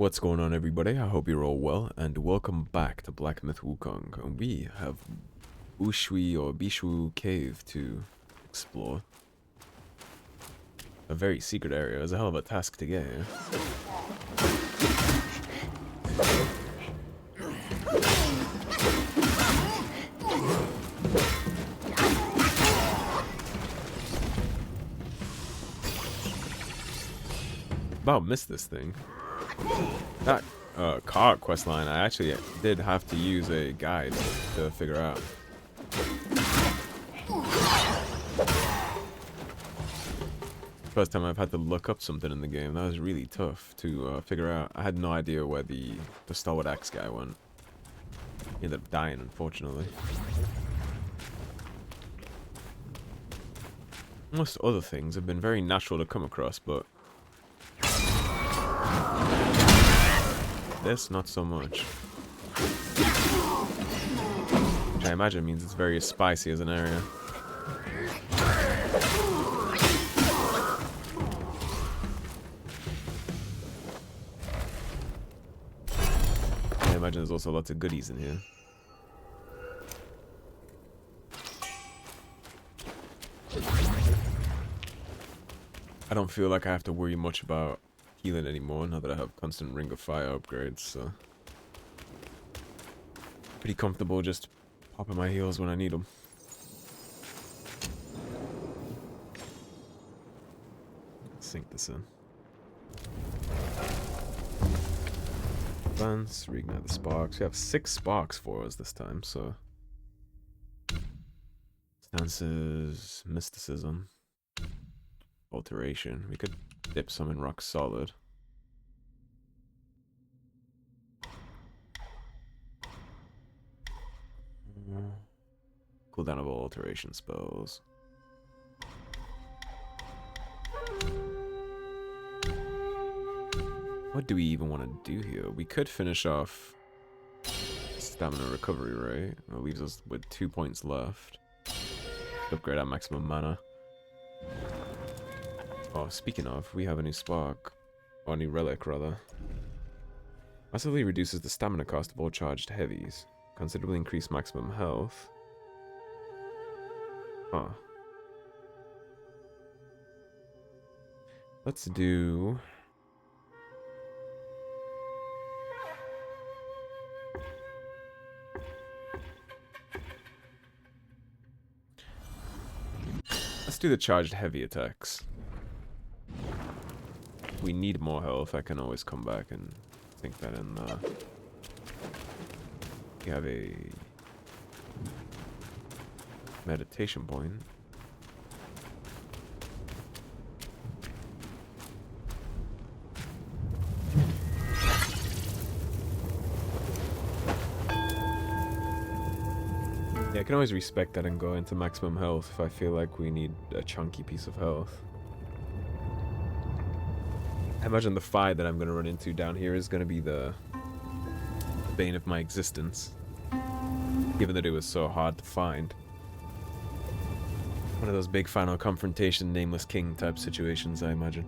What's going on, everybody? I hope you're all well, and welcome back to Black Myth Wukong. And we have Bishui or Bishui Cave to explore. A very secret area. It's a hell of a task to get here. About missed this thing. That car quest line, I actually did have to use a guide to figure out. First time I've had to look up something in the game. That was really tough to figure out. I had no idea where the Stalwart Axe guy went. He ended up dying, unfortunately. Most other things have been very natural to come across, but this, not so much. Which I imagine means it's very spicy as an area. I imagine there's also lots of goodies in here. I don't feel like I have to worry much about healing anymore now that I have constant Ring of Fire upgrades, so pretty comfortable just popping my heals when I need them. Sink this in. Advance, reignite the sparks. We have 6 sparks for us this time, so stances, mysticism, alteration. We could dip some in rock solid. Cooldown of all alteration spells. What do we even want to do here? We could finish off stamina recovery, right? That leaves us with 2 points left. Upgrade our maximum mana. Oh, speaking of, we have a new spark. Or a new relic, rather. Massively reduces the stamina cost of all charged heavies. Considerably increase maximum health. Huh. Let's do... Let's do the charged heavy attacks. If we need more health, I can always come back and think that in we have a meditation point. Yeah, I can always respect that and go into maximum health if I feel like we need a chunky piece of health. I imagine the fight that I'm going to run into down here is going to be the bane of my existence, given that it was so hard to find. One of those big final confrontation, Nameless King type situations, I imagine.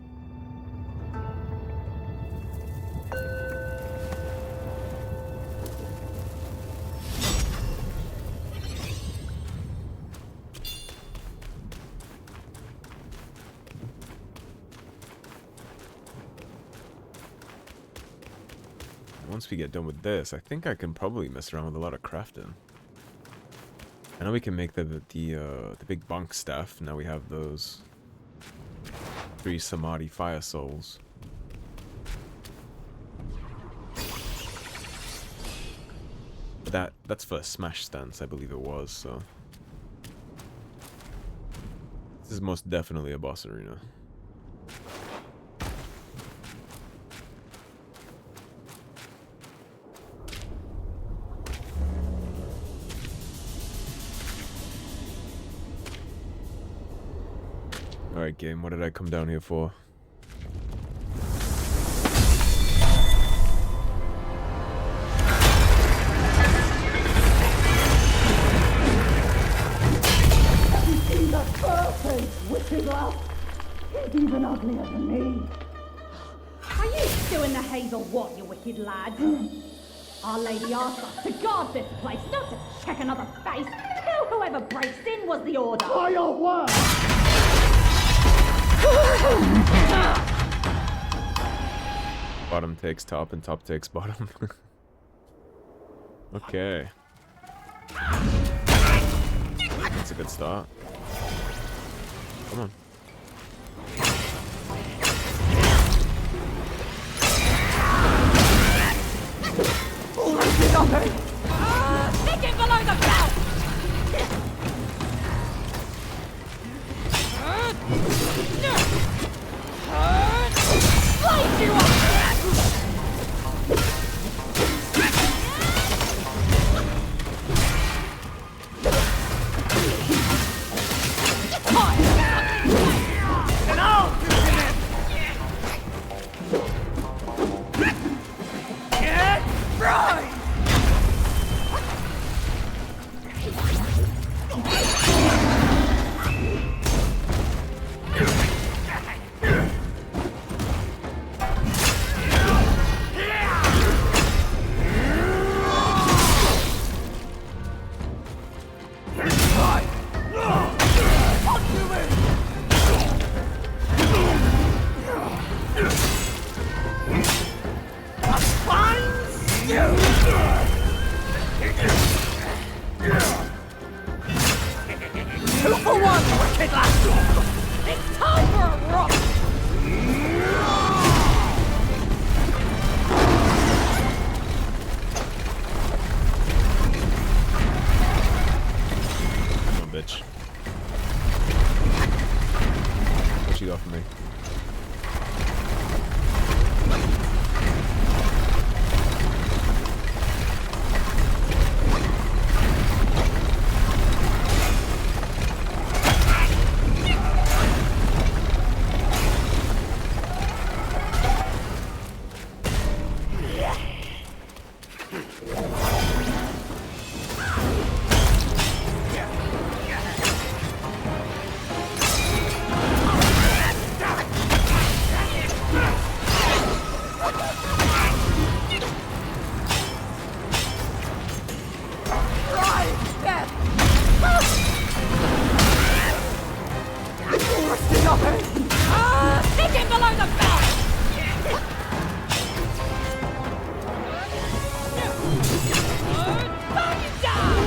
Once we get done with this, I think I can probably mess around with a lot of crafting. I know we can make the big bunk staff. Now we have those 3 Samadhi fire souls. But that's for a smash stance, I believe it was. So this is most definitely a boss arena. Alright, game, what did I come down here for? He's a purpose, wicked lass. He's even uglier than me. Are you still in the hazel what, you wicked lad? Our Lady asked us to guard this place, not to check another face. Kill whoever breaks in was the order. By your word! Bottom takes top and top takes bottom. Okay. That's a good start. Come on. Stick it below the belt! Light you up! It's time for a rock! Come on, bitch. What you got for me? Stick it below the belt! Burn you down!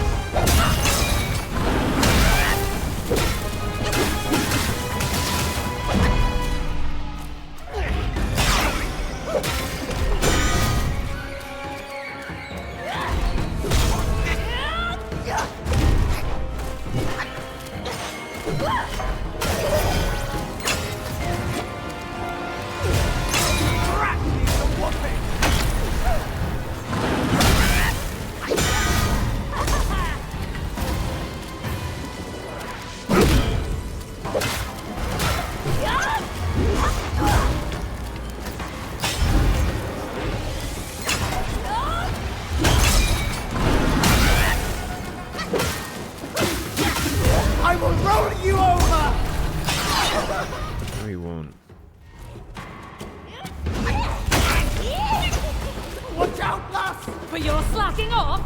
I will roll you over! No, you won't. Watch out, lass! But you're slacking off?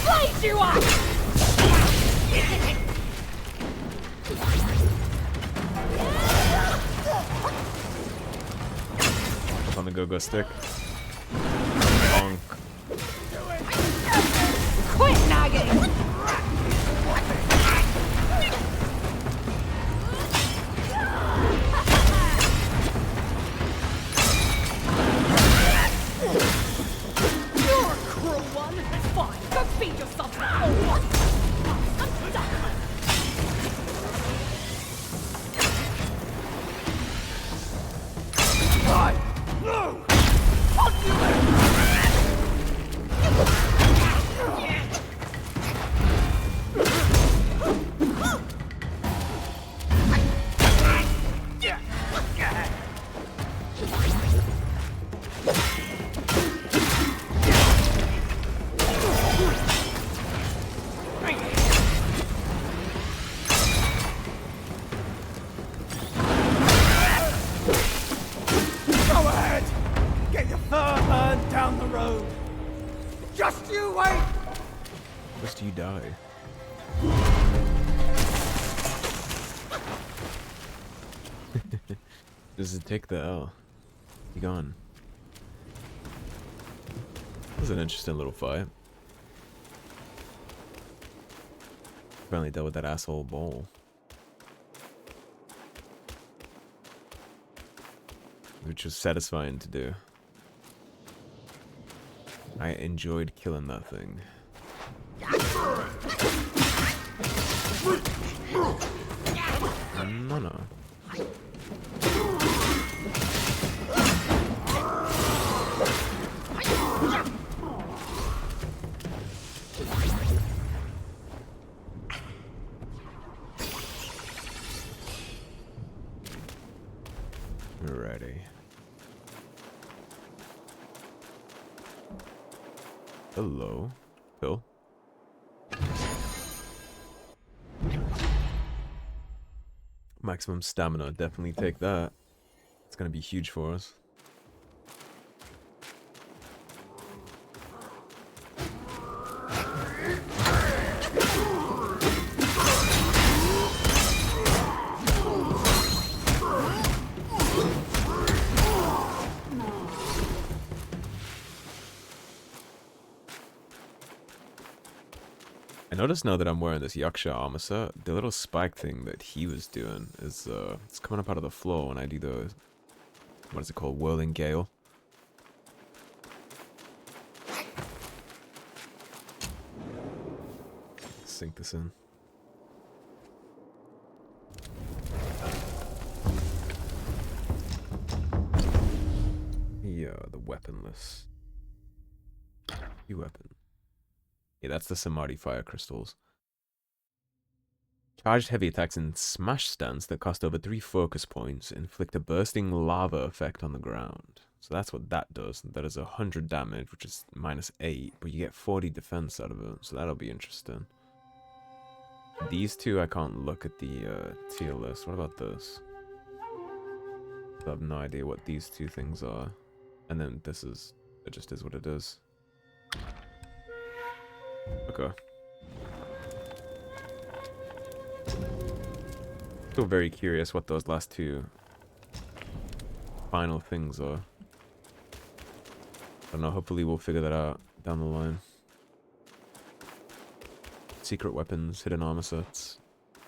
Light you up! On the go-go stick. Bonk. Quit nagging! You're a cruel one. Fine, go feed yourself now. I'm done. you die? Just take the L. Be gone. That was an interesting little fight. Finally dealt with that asshole ball. Which was satisfying to do. I enjoyed killing that thing. No, no. Alrighty. Hello, Phil. Maximum stamina, definitely take that. It's gonna be huge for us. I notice now that I'm wearing this Yaksha armor set, the little spike thing that he was doing is, it's coming up out of the floor when I do the, what is it called, Whirling Gale. Sink this in. Yeah, the weaponless. New weapon. Yeah, that's the Samadhi fire crystals. Charged heavy attacks and smash stance that cost over 3 focus points inflict a bursting lava effect on the ground. So that's what that does. That is 100 damage, which is -8, but you get 40 defense out of it. So that'll be interesting. These two, I can't look at the tier list. What about this? I have no idea what these two things are. And then this is, it just is what it is. Okay. Still very curious what those last two final things are. I don't know, hopefully we'll figure that out down the line. Secret weapons, hidden armor sets.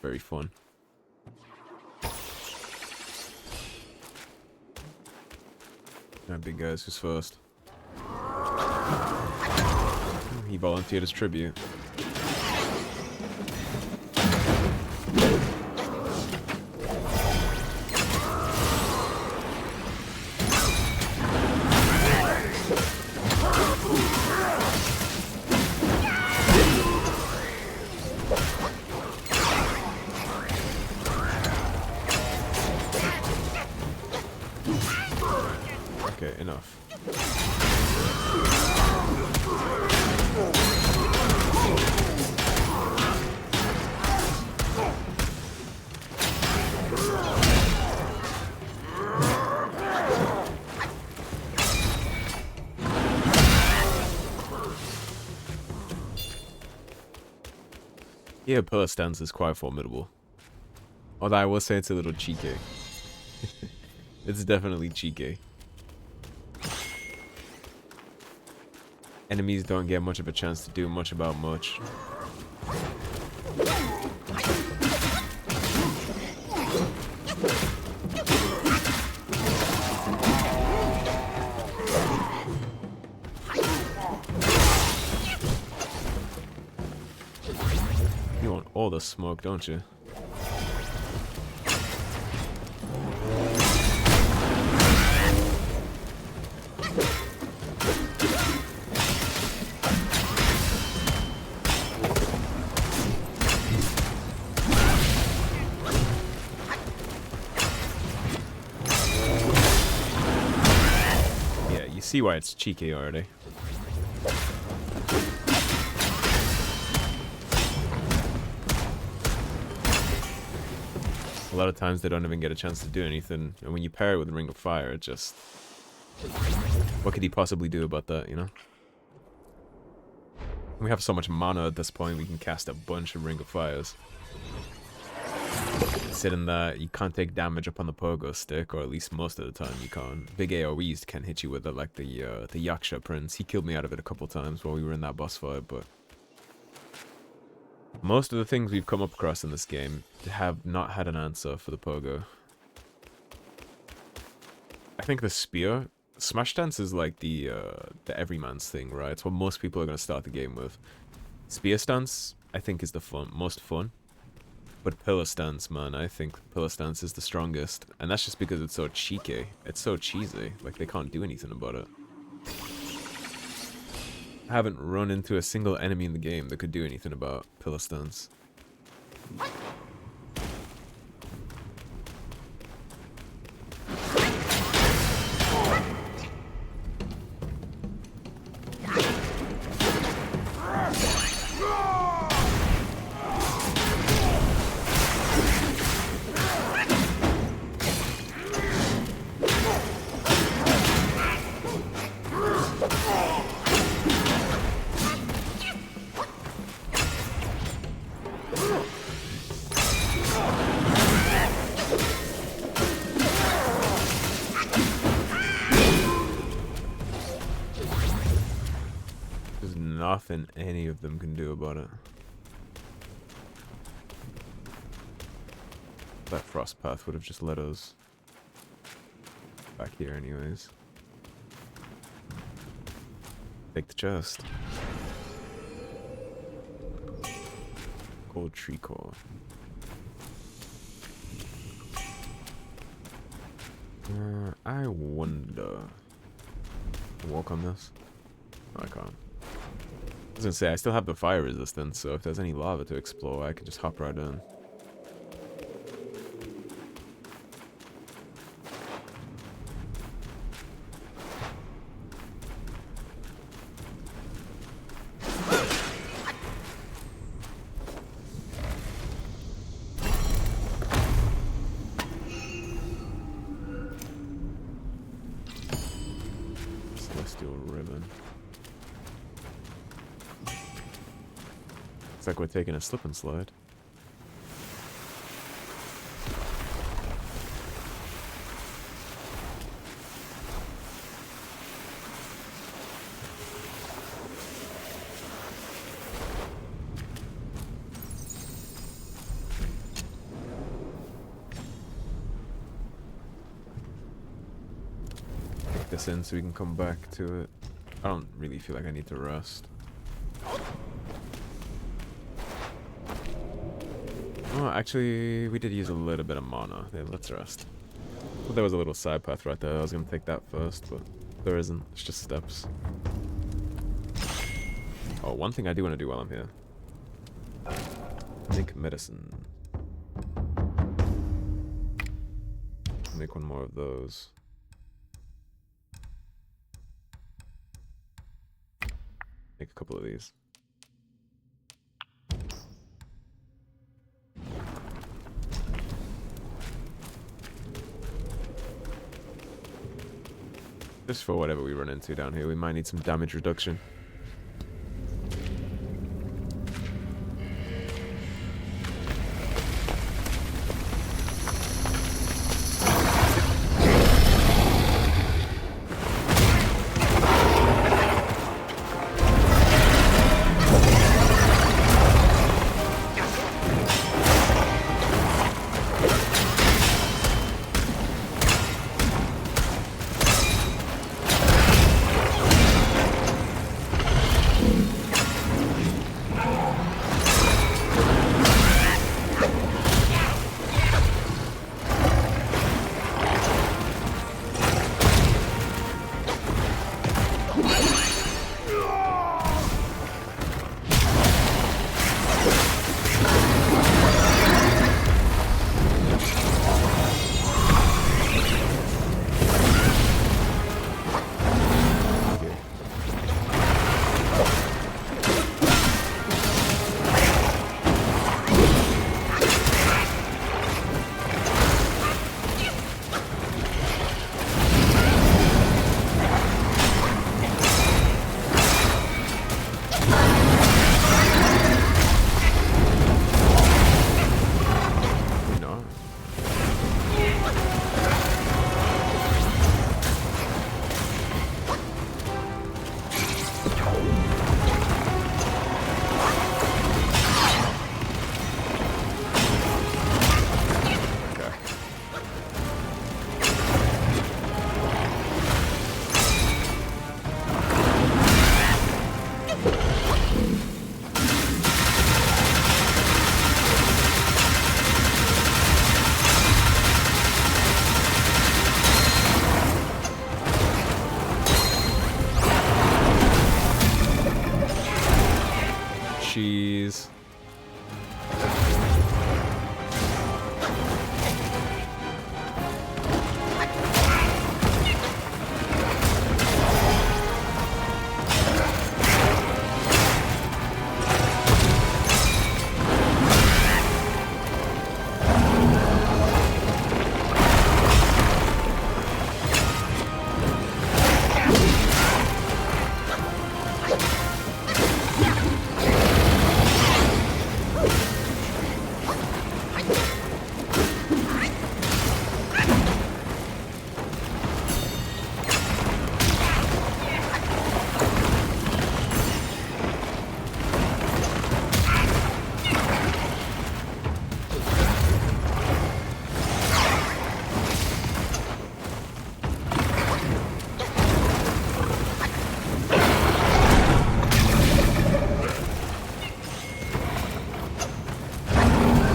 Very fun. Alright, big guys, who's first? He volunteered as tribute. Okay, enough. Yeah, pillar stance is quite formidable. Although I will say it's a little cheeky. It's definitely cheeky. Enemies don't get much of a chance to do much about much. You want all the smoke, don't you? See why it's cheeky already. A lot of times they don't even get a chance to do anything, and when you pair it with Ring of Fire, it just... What could he possibly do about that, you know? We have so much mana at this point, we can cast a bunch of Ring of Fires. Sit in that, you can't take damage up on the pogo stick, or at least most of the time you can't. Big AoEs can hit you with it, like the Yaksha Prince. He killed me out of it a couple times while we were in that boss fight, but... most of the things we've come up across in this game have not had an answer for the pogo. I think the spear... Smash Dance is like the everyman's thing, right? It's what most people are going to start the game with. Spear Stance, I think, is the most fun. But Pillar Stance, man, I think Pillar Stance is the strongest. And that's just because it's so cheeky. It's so cheesy. Like, they can't do anything about it. I haven't run into a single enemy in the game that could do anything about Pillar Stance. Nothing any of them can do about it. That frost path would have just led us back here anyways. Take the chest. Gold tree core. I wonder. Walk on this? No, I can't. I was gonna say, I still have the fire resistance, so if there's any lava to explore, I can just hop right in. Celestial ribbon. Looks like we're taking a slip and slide. Take this in so we can come back to it. I don't really feel like I need to rest. Oh, actually, we did use a little bit of mana. Yeah, let's rest. Well, there was a little side path right there. I was going to take that first, but there isn't. It's just steps. Oh, one thing I do want to do while I'm here. Make medicine. Make one more of those. Make a couple of these. Just for whatever we run into down here, we might need some damage reduction.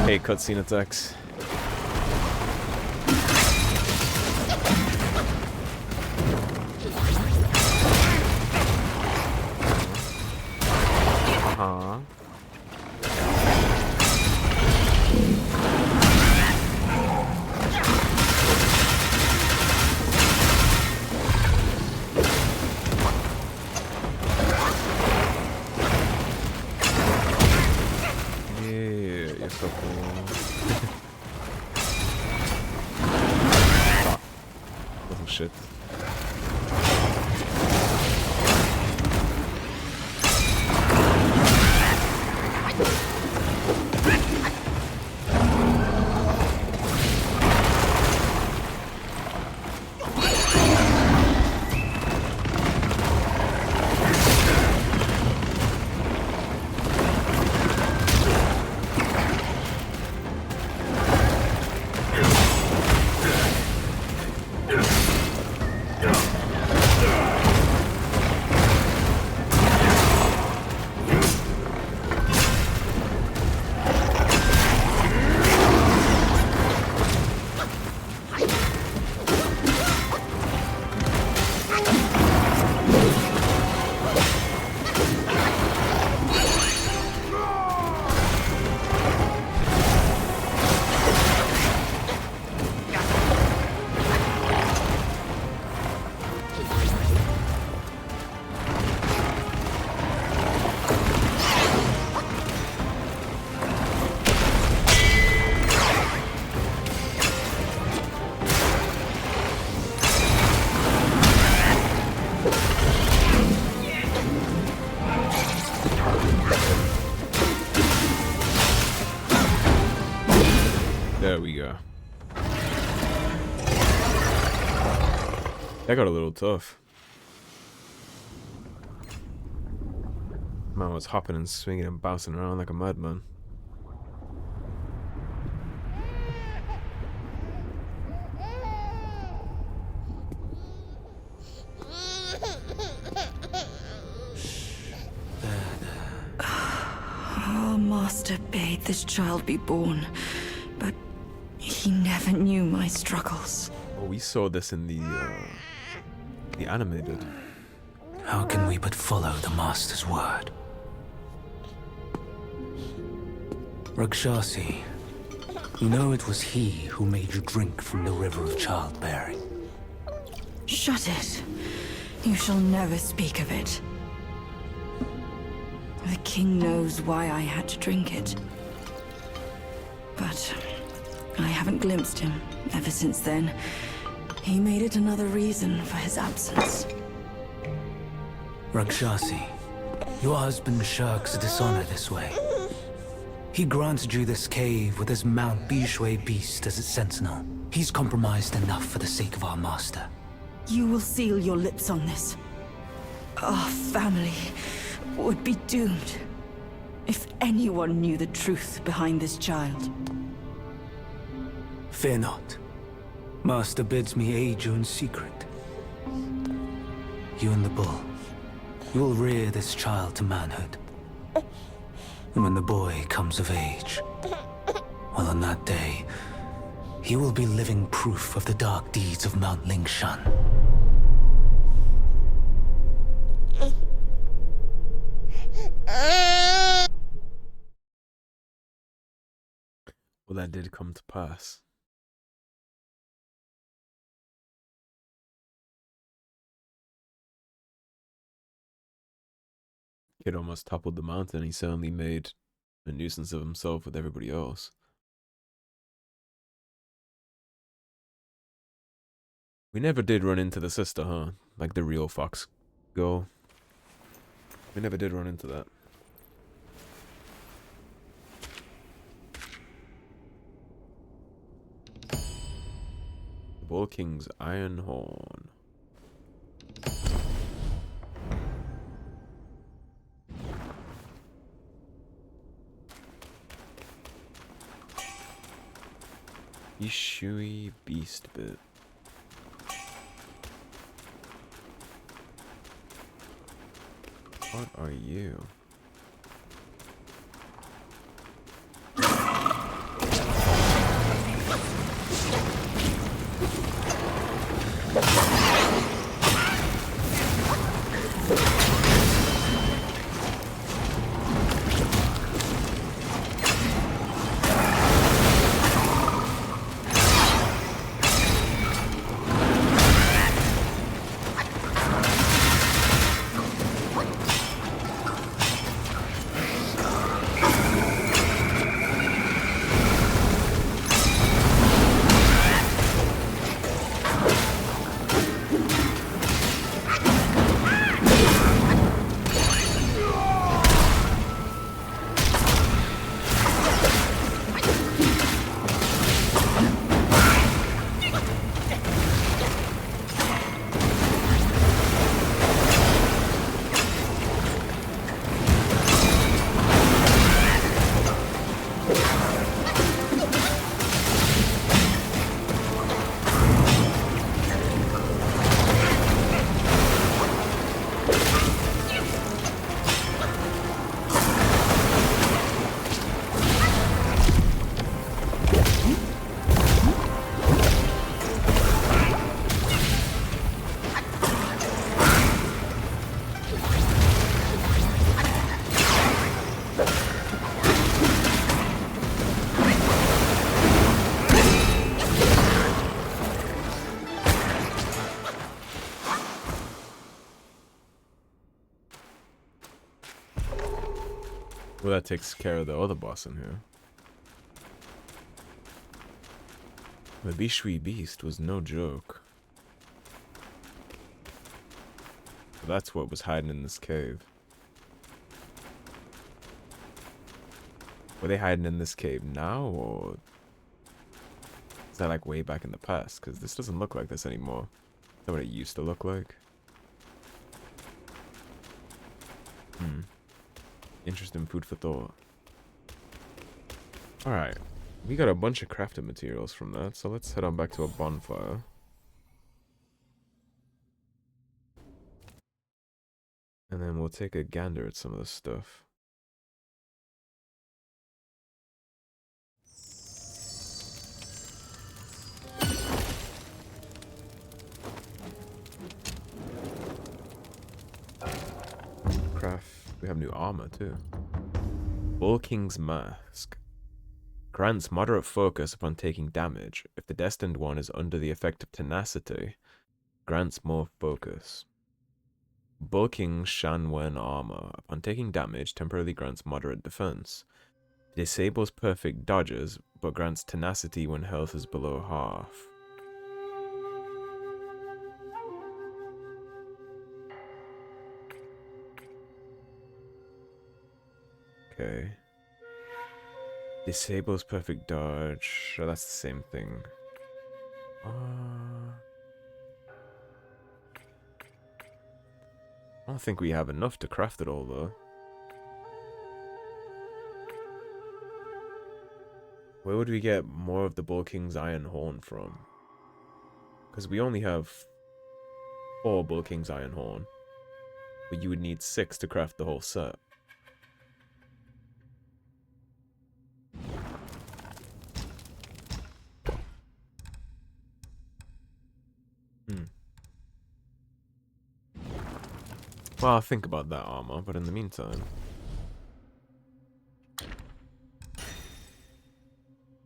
Hey, cutscene attacks. Uh-huh. So cool. Little shit. There we go. That got a little tough. Man was hopping and swinging and bouncing around like a madman. Our master bade this child be born, but he never knew my struggles. Oh, we saw this in the animated. How can we but follow the master's word? Rakashasi, you know it was he who made you drink from the river of childbearing. Shut it. You shall never speak of it. The king knows why I had to drink it. But I haven't glimpsed him ever since then. He made it another reason for his absence. Rakshasi, your husband shirks dishonor this way. He granted you this cave with his Mount Bishui beast as its sentinel. He's compromised enough for the sake of our master. You will seal your lips on this. Our family would be doomed if anyone knew the truth behind this child. Fear not. Master bids me aid you in secret. You and the bull, you will rear this child to manhood. And when the boy comes of age, well, on that day, he will be living proof of the dark deeds of Mount Lingshan. Well, that did come to pass. Kid almost toppled the mountain. He certainly made a nuisance of himself with everybody else. We never did run into the sister, huh? Like the real Fox girl. We never did run into that. Bull King's Iron Horn. Bishui Beast Bit. What are you? Well, that takes care of the other boss in here. The Bishui beast was no joke. But that's what was hiding in this cave. Were they hiding in this cave now, or is that like way back in the past? Because this doesn't look like this anymore. Is that what it used to look like? Interesting food for thought. Alright. We got a bunch of crafting materials from that, so let's head on back to a bonfire. And then we'll take a gander at some of this stuff. Craft. We have new armor too. Bull King's Mask. Grants moderate focus upon taking damage. If the destined one is under the effect of tenacity, grants more focus. Bull King's Shanwen armor. Upon taking damage, temporarily grants moderate defense. Disables perfect dodges, but grants tenacity when health is below half. Okay. Disables perfect dodge. Oh, that's the same thing. I don't think we have enough to craft it all, though. Where would we get more of the Bull King's Iron Horn from? Because we only have 4 Bull King's Iron Horn. But you would need 6 to craft the whole set. Well, I'll think about that armor, but in the meantime...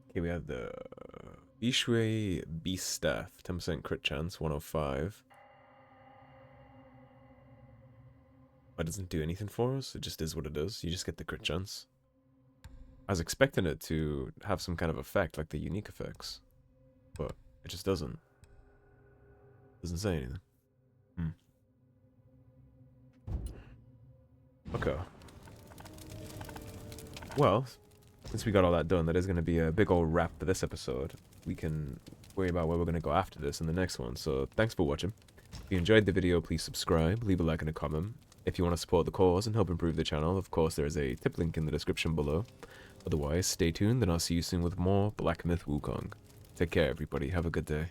Okay, we have the Bishui Beast Staff, 10% crit chance, 105. That doesn't do anything for us, it just is what it is. You just get the crit chance. I was expecting it to have some kind of effect, like the unique effects. But it just doesn't. Doesn't say anything. Okay. Well, since we got all that done, that is going to be a big old wrap for this episode. we can worry about where we're going to go after this in the next one. So thanks for watching. If you enjoyed the video, please subscribe, leave a like and a comment. If you want to support the cause and help improve the channel, of course there is a tip link in the description below. Otherwise, stay tuned and I'll see you soon with more Black Myth Wukong. Take care everybody, have a good day.